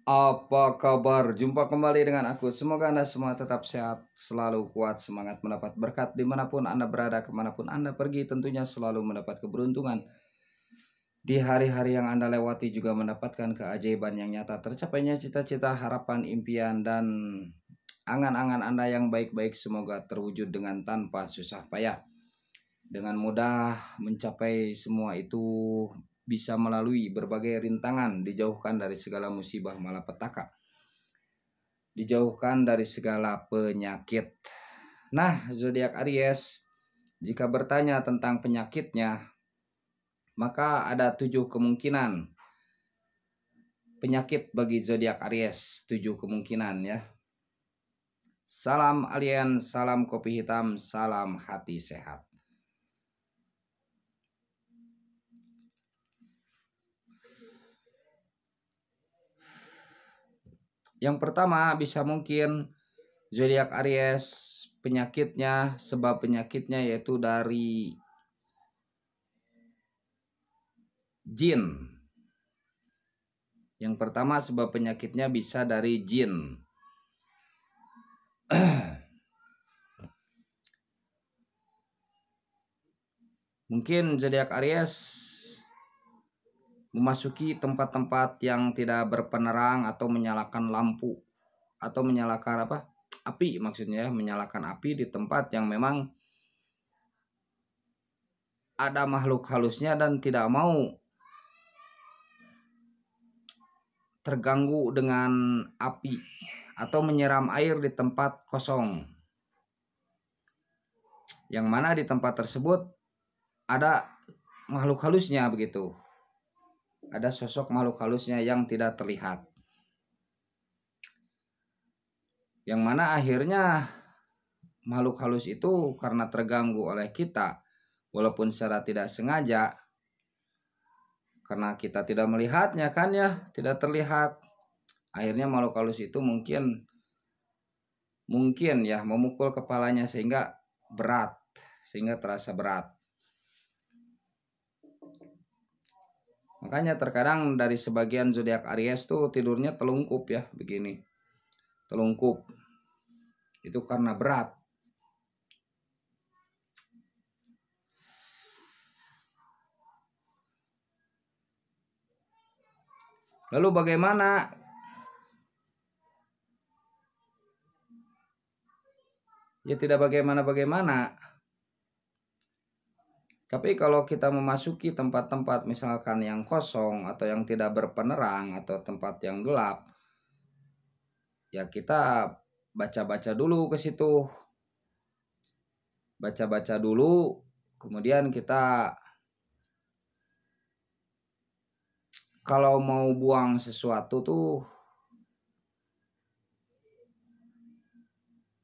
Apa kabar? Jumpa kembali dengan aku. Semoga Anda semua tetap sehat, selalu kuat, semangat mendapat berkat dimanapun Anda berada, kemanapun Anda pergi, tentunya selalu mendapat keberuntungan. Di hari-hari yang Anda lewati juga mendapatkan keajaiban yang nyata, tercapainya cita-cita, harapan, impian, dan angan-angan Anda yang baik-baik semoga terwujud dengan tanpa susah payah. Dengan mudah mencapai semua itu bisa melalui berbagai rintangan, dijauhkan dari segala musibah malapetaka, dijauhkan dari segala penyakit. Nah, zodiak Aries, jika bertanya tentang penyakitnya, maka ada 7 kemungkinan penyakit bagi zodiak Aries, 7 kemungkinan ya. Salam alien, salam kopi hitam, salam hati sehat. Yang pertama bisa mungkin zodiak Aries penyakitnya, sebab penyakitnya yaitu dari jin. Yang pertama sebab penyakitnya bisa dari jin. Mungkin zodiak Aries memasuki tempat-tempat yang tidak berpenerang atau menyalakan lampu atau menyalakan api, maksudnya menyalakan api di tempat yang memang ada makhluk halusnya dan tidak mau terganggu dengan api atau menyiram air di tempat kosong, yang mana di tempat tersebut ada makhluk halusnya begitu, ada sosok makhluk halusnya yang tidak terlihat, yang mana akhirnya makhluk halus itu karena terganggu oleh kita walaupun secara tidak sengaja, karena kita tidak melihatnya kan ya, tidak terlihat, akhirnya makhluk halus itu mungkin ya memukul kepalanya sehingga berat, sehingga terasa berat. Makanya terkadang dari sebagian zodiak Aries tuh tidurnya telungkup ya, begini. Telungkup. Itu karena berat. Lalu bagaimana ya, tidak bagaimana. Tapi kalau kita memasuki tempat-tempat misalkan yang kosong atau yang tidak berpenerang atau tempat yang gelap, ya kita baca-baca dulu ke situ. Baca-baca dulu, kemudian kita kalau mau buang sesuatu tuh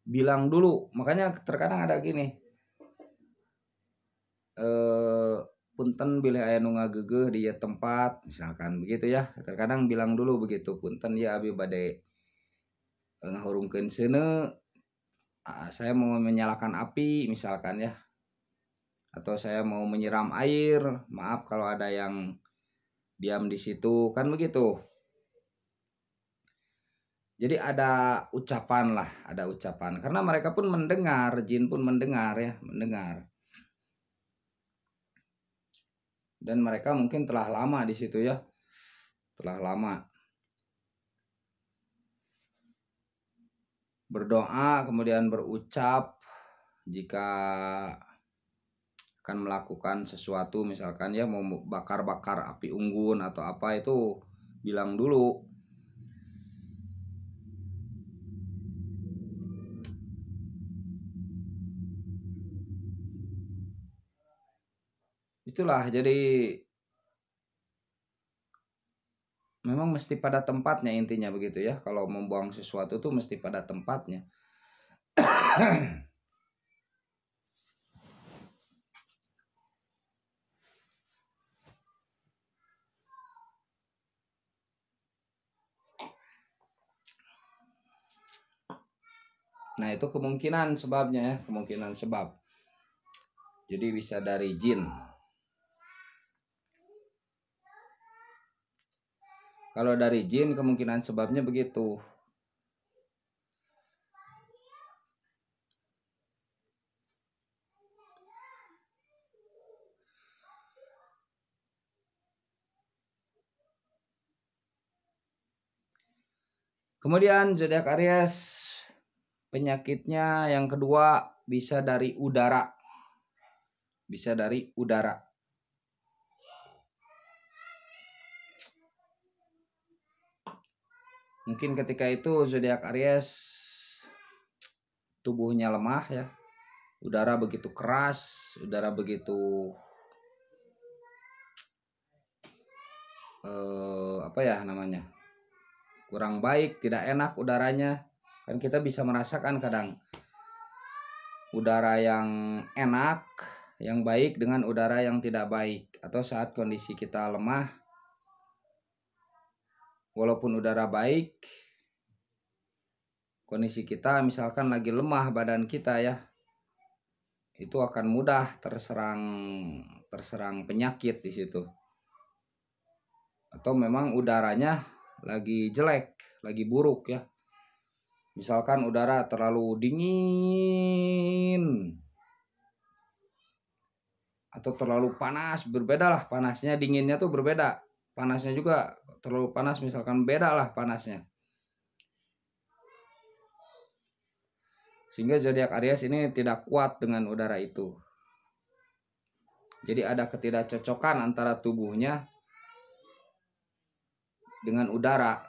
bilang dulu. Makanya terkadang ada gini, punten bilih aya nu ngagegeh di tempat misalkan begitu ya, terkadang bilang dulu begitu, punten ya abi bade ngahurungkeun seuneu, saya mau menyalakan api misalkan ya, atau saya mau menyiram air, maaf kalau ada yang diam di situ kan begitu. Jadi ada ucapan lah, ada ucapan karena mereka pun mendengar, jin pun mendengar ya, mendengar. Dan mereka mungkin telah lama di situ ya, telah lama berdoa, kemudian berucap jika akan melakukan sesuatu, misalkan ya mau bakar-bakar api unggun atau apa, itu bilang dulu. Itulah, jadi memang mesti pada tempatnya intinya begitu ya. Kalau membuang sesuatu tuh mesti pada tempatnya. Nah itu kemungkinan sebabnya ya, kemungkinan sebab. Jadi bisa dari jin. Kalau dari jin kemungkinan sebabnya begitu. Kemudian zodiak Aries penyakitnya yang kedua bisa dari udara. Bisa dari udara. Mungkin ketika itu zodiak Aries tubuhnya lemah ya. Udara begitu keras, udara begitu apa ya namanya? Kurang baik, tidak enak udaranya. Kan kita bisa merasakan kadang udara yang enak, yang baik dengan udara yang tidak baik, atau saat kondisi kita lemah walaupun udara baik, kondisi kita misalkan lagi lemah badan kita ya, itu akan mudah terserang penyakit di situ. Atau memang udaranya lagi jelek, lagi buruk ya. Misalkan udara terlalu dingin atau terlalu panas, berbeda lah panasnya, dinginnya tuh berbeda. Panasnya juga terlalu panas misalkan, beda lah panasnya. Sehingga zodiak Aries ini tidak kuat dengan udara itu. Jadi ada ketidakcocokan antara tubuhnya dengan udara.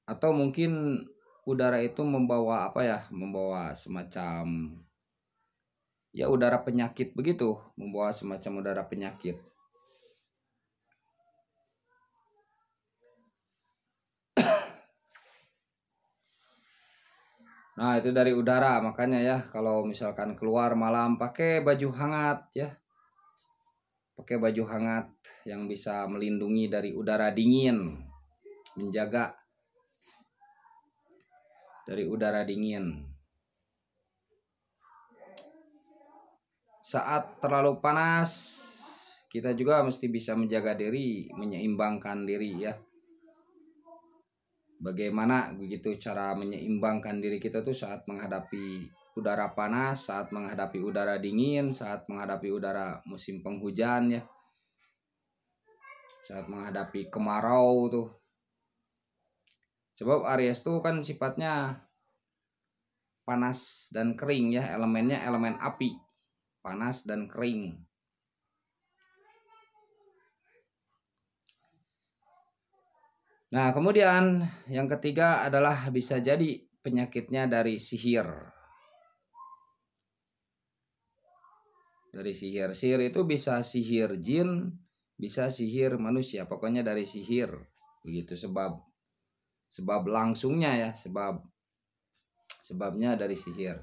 Atau mungkin udara itu membawa apa ya? Membawa semacam ya udara penyakit begitu, membawa semacam udara penyakit. Nah, itu dari udara, makanya ya kalau misalkan keluar malam pakai baju hangat ya. Pakai baju hangat yang bisa melindungi dari udara dingin, menjaga dari udara dingin. Saat terlalu panas, kita juga mesti bisa menjaga diri, menyeimbangkan diri ya. Bagaimana begitu cara menyeimbangkan diri kita tuh saat menghadapi udara panas, saat menghadapi udara dingin, saat menghadapi udara musim penghujan ya. Saat menghadapi kemarau tuh. Sebab Aries tuh kan sifatnya panas dan kering ya, elemennya elemen api. Panas dan kering. Nah, kemudian yang ketiga adalah bisa jadi penyakitnya dari sihir. Dari sihir. Sihir itu bisa sihir jin, bisa sihir manusia. Pokoknya dari sihir. Begitu sebab langsungnya ya, sebabnya dari sihir.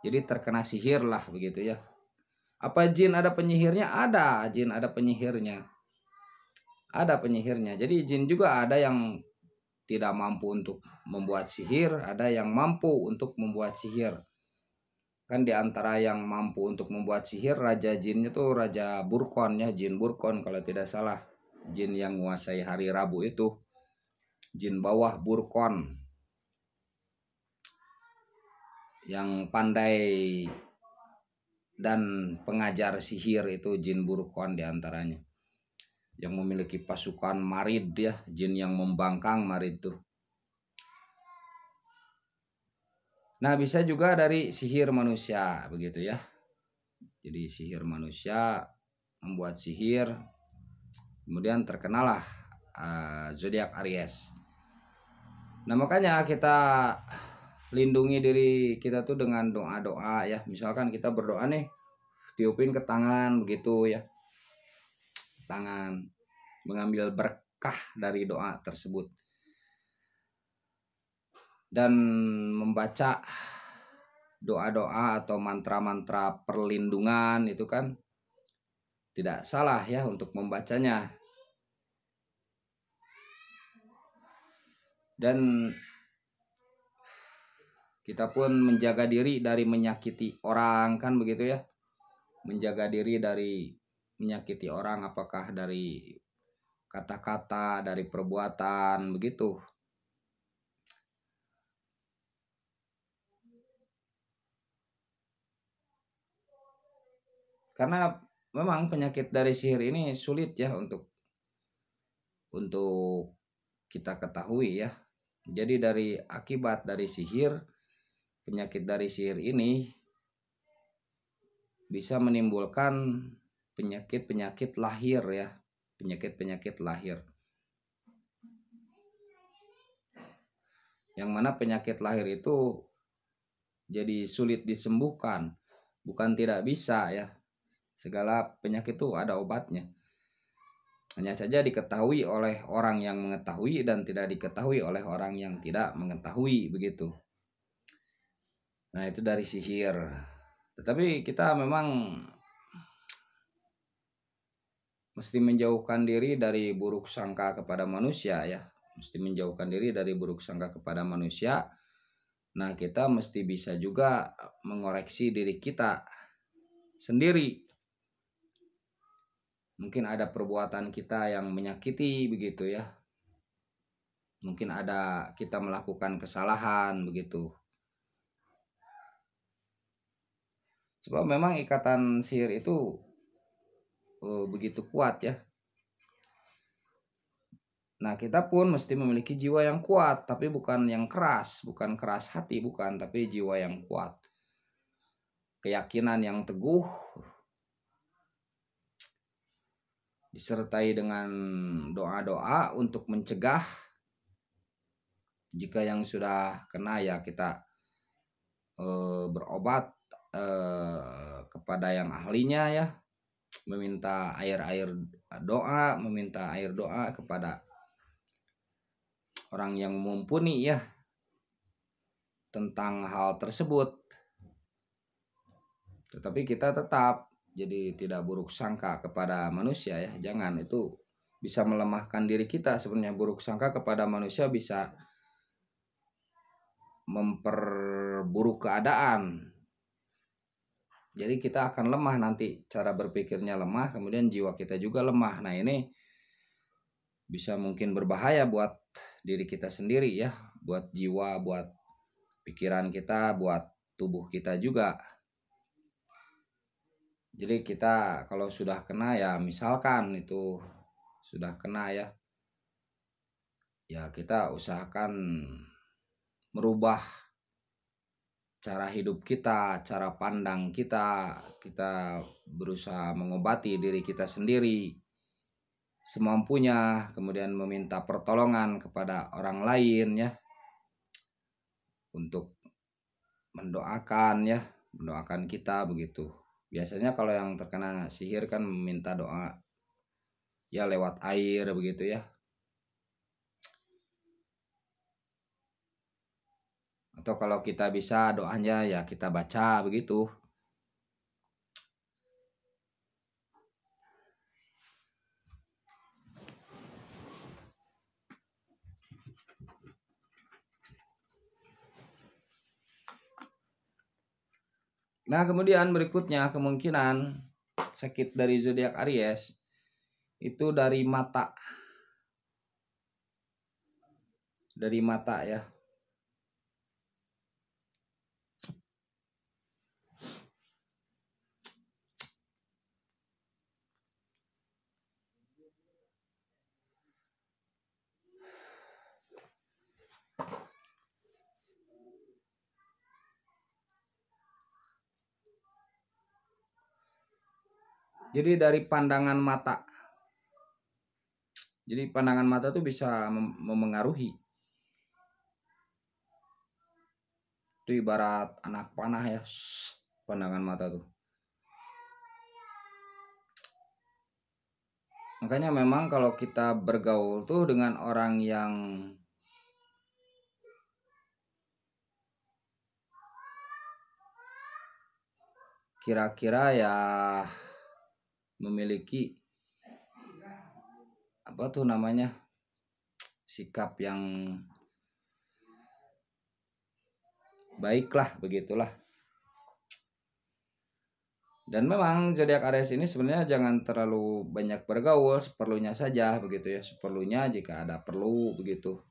Jadi terkena sihir lah begitu ya. Apa jin ada penyihirnya? Ada, jin ada penyihirnya. Ada penyihirnya. Jadi jin juga ada yang tidak mampu untuk membuat sihir, ada yang mampu untuk membuat sihir. Kan di antara yang mampu untuk membuat sihir, raja jinnya tuh Raja Burkon ya, jin Burkon kalau tidak salah. Jin yang menguasai hari Rabu itu. Jin bawah Burkon. Yang pandai dan pengajar sihir itu jin Burkon di antaranya. Yang memiliki pasukan marid ya, jin yang membangkang marid tuh. Nah, bisa juga dari sihir manusia begitu ya. Jadi sihir manusia membuat sihir, kemudian terkenalah zodiak Aries. Nah, makanya kita lindungi diri kita tuh dengan doa-doa ya. Misalkan kita berdoa nih, tiupin ke tangan begitu ya. Tangan, mengambil berkah dari doa tersebut. Dan membaca doa-doa atau mantra-mantra perlindungan itu kan tidak salah ya untuk membacanya. Dan kita pun menjaga diri dari menyakiti orang, kan begitu ya. Menjaga diri dari menyakiti orang, apakah dari kata-kata, dari perbuatan, begitu. Karena memang penyakit dari sihir ini sulit ya untuk kita ketahui ya. Jadi dari akibat dari sihir, penyakit dari sihir ini bisa menimbulkan penyakit-penyakit lahir ya. Penyakit-penyakit lahir. Yang mana penyakit lahir itu jadi sulit disembuhkan. Bukan tidak bisa ya. Segala penyakit itu ada obatnya. Hanya saja diketahui oleh orang yang mengetahui dan tidak diketahui oleh orang yang tidak mengetahui, begitu. Nah, itu dari sihir. Tetapi kita memang mesti menjauhkan diri dari buruk sangka kepada manusia ya. Mesti menjauhkan diri dari buruk sangka kepada manusia. Nah, kita mesti bisa juga mengoreksi diri kita sendiri. Mungkin ada perbuatan kita yang menyakiti, begitu ya. Mungkin ada kita melakukan kesalahan, begitu. Sebab memang ikatan sihir itu begitu kuat ya. Nah, kita pun mesti memiliki jiwa yang kuat, tapi bukan yang keras, bukan keras hati, bukan, tapi jiwa yang kuat. Keyakinan yang teguh, disertai dengan doa-doa untuk mencegah. Jika yang sudah kena ya kita berobat kepada yang ahlinya ya, meminta air doa kepada orang yang mumpuni ya tentang hal tersebut. Tetapi kita tetap jadi tidak buruk sangka kepada manusia ya. Jangan, itu bisa melemahkan diri kita. Sebenarnya buruk sangka kepada manusia bisa memperburuk keadaan. Jadi kita akan lemah nanti, cara berpikirnya lemah, kemudian jiwa kita juga lemah. Nah, ini bisa mungkin berbahaya buat diri kita sendiri ya, buat jiwa, buat pikiran kita, buat tubuh kita juga. Jadi kita kalau sudah kena ya, misalkan itu sudah kena ya kita usahakan merubah cara hidup kita, cara pandang kita berusaha mengobati diri kita sendiri semampunya, kemudian meminta pertolongan kepada orang lain ya, untuk mendoakan kita, begitu. Biasanya kalau yang terkena sihir kan meminta doa ya lewat air, begitu ya. Atau kalau kita bisa doanya ya kita baca, begitu. Nah, kemudian berikutnya kemungkinan sakit dari zodiak Aries itu dari mata. Dari mata ya. Jadi dari pandangan mata. Jadi pandangan mata tuh bisa memengaruhi. Itu ibarat anak panah ya, pandangan mata tuh. Makanya memang kalau kita bergaul tuh dengan orang yang kira-kira ya memiliki apa tuh namanya, sikap yang baiklah, begitulah. Dan memang zodiak Aries ini sebenarnya jangan terlalu banyak bergaul, seperlunya saja begitu ya, seperlunya jika ada perlu begitu.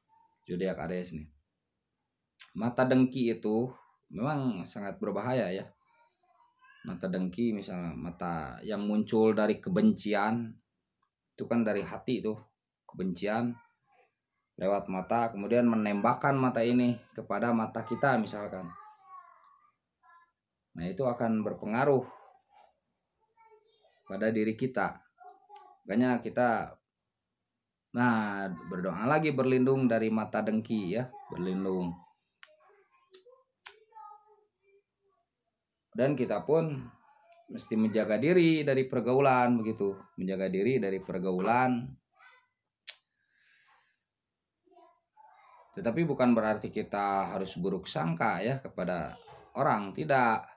Zodiak Aries ini. Mata dengki itu memang sangat berbahaya ya. Mata dengki misalnya mata yang muncul dari kebencian, itu kan dari hati tuh, kebencian lewat mata, kemudian menembakkan mata ini kepada mata kita misalkan. Nah, itu akan berpengaruh pada diri kita. Makanya kita berdoa lagi berlindung dari mata dengki ya, berlindung. Dan kita pun mesti menjaga diri dari pergaulan begitu, menjaga diri dari pergaulan. Tetapi bukan berarti kita harus buruk sangka ya kepada orang, tidak.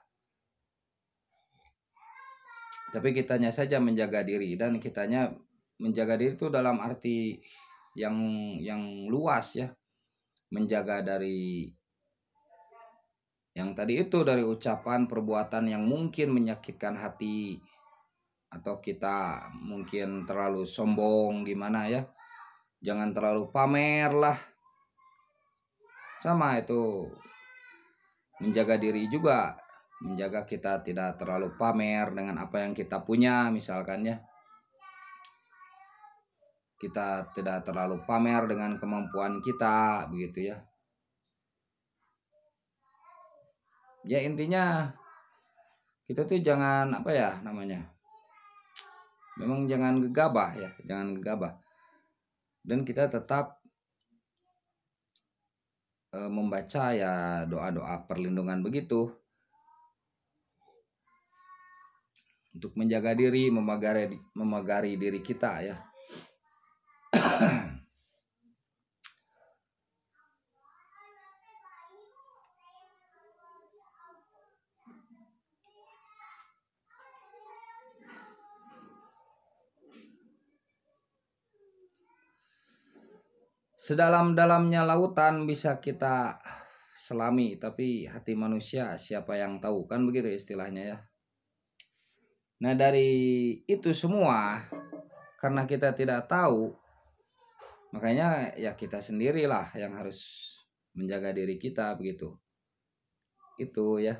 Tapi kitanya saja menjaga diri, dan kitanya menjaga diri itu dalam arti yang luas ya. Menjaga dari yang tadi itu, dari ucapan perbuatan yang mungkin menyakitkan hati, atau kita mungkin terlalu sombong gimana ya. Jangan terlalu pamer lah. Sama itu menjaga diri juga, menjaga kita tidak terlalu pamer dengan apa yang kita punya misalkan ya. Kita tidak terlalu pamer dengan kemampuan kita begitu ya. Ya intinya kita tuh jangan apa ya namanya, memang jangan gegabah ya, jangan gegabah. Dan kita tetap membaca ya doa-doa perlindungan begitu, untuk menjaga diri, memagari diri kita ya. Sedalam-dalamnya lautan bisa kita selami, tapi hati manusia siapa yang tahu, kan begitu istilahnya ya. Nah, dari itu semua, karena kita tidak tahu, makanya ya kita sendirilah yang harus menjaga diri kita begitu. Itu ya.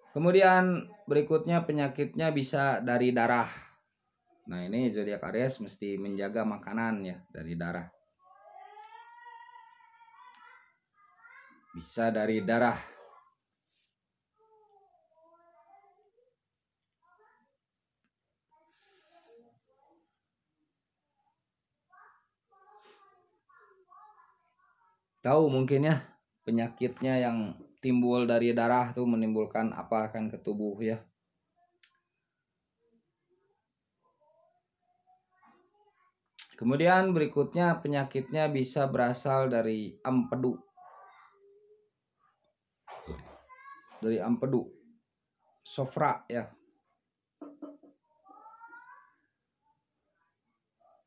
Kemudian berikutnya penyakitnya bisa dari darah. Nah, ini zodiak Aries mesti menjaga makanan ya dari darah. Bisa dari darah. Tahu mungkin ya penyakitnya yang timbul dari darah tuh menimbulkan apa akan ke tubuh ya. Kemudian berikutnya penyakitnya bisa berasal dari empedu. Dari empedu. Sofra ya.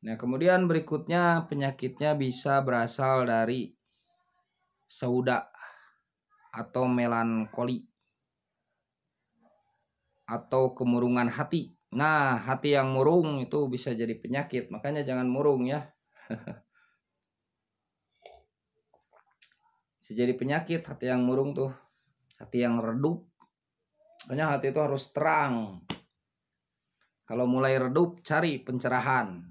Nah, kemudian berikutnya penyakitnya bisa berasal dari sauda atau melankoli atau kemurungan hati. Nah, hati yang murung itu bisa jadi penyakit, makanya jangan murung ya. Bisa jadi penyakit hati yang murung tuh, hati yang redup. Makanya hati itu harus terang. Kalau mulai redup, cari pencerahan.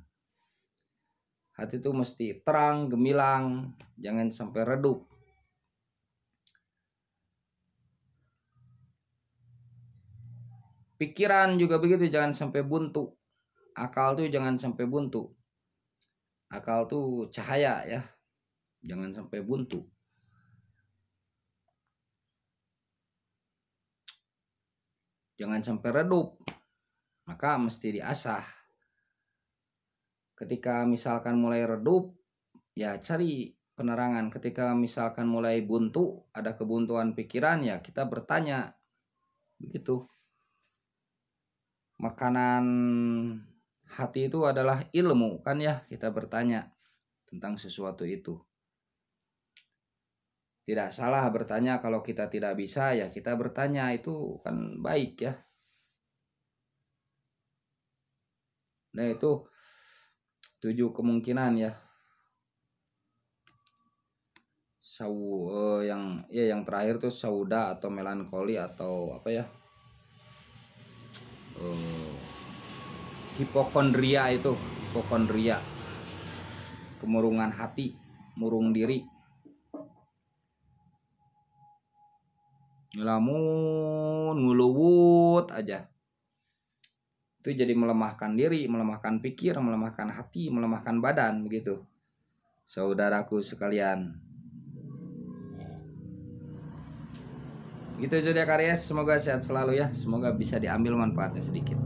Hati itu mesti terang, gemilang, jangan sampai redup. Pikiran juga begitu, jangan sampai buntu. Akal tuh jangan sampai buntu. Akal tuh cahaya ya, jangan sampai buntu. Jangan sampai redup, maka mesti diasah. Ketika misalkan mulai redup, ya cari penerangan. Ketika misalkan mulai buntu, ada kebuntuan pikiran, ya kita bertanya. Begitu. makanan hati itu adalah ilmu, kan ya, kita bertanya tentang sesuatu itu. Tidak salah bertanya, kalau kita tidak bisa ya kita bertanya, itu kan baik ya. Nah itu 7 kemungkinan ya. Yang terakhir tuh sauda atau melankoli atau apa ya? Hipokondria itu, hipokondria. Kemurungan hati, murung diri. Ngelamun, nguluwut aja. Itu jadi melemahkan diri, melemahkan pikir, melemahkan hati, melemahkan badan, begitu. Saudaraku sekalian. Gitu zodiak Aries, semoga sehat selalu ya. Semoga bisa diambil manfaatnya sedikit.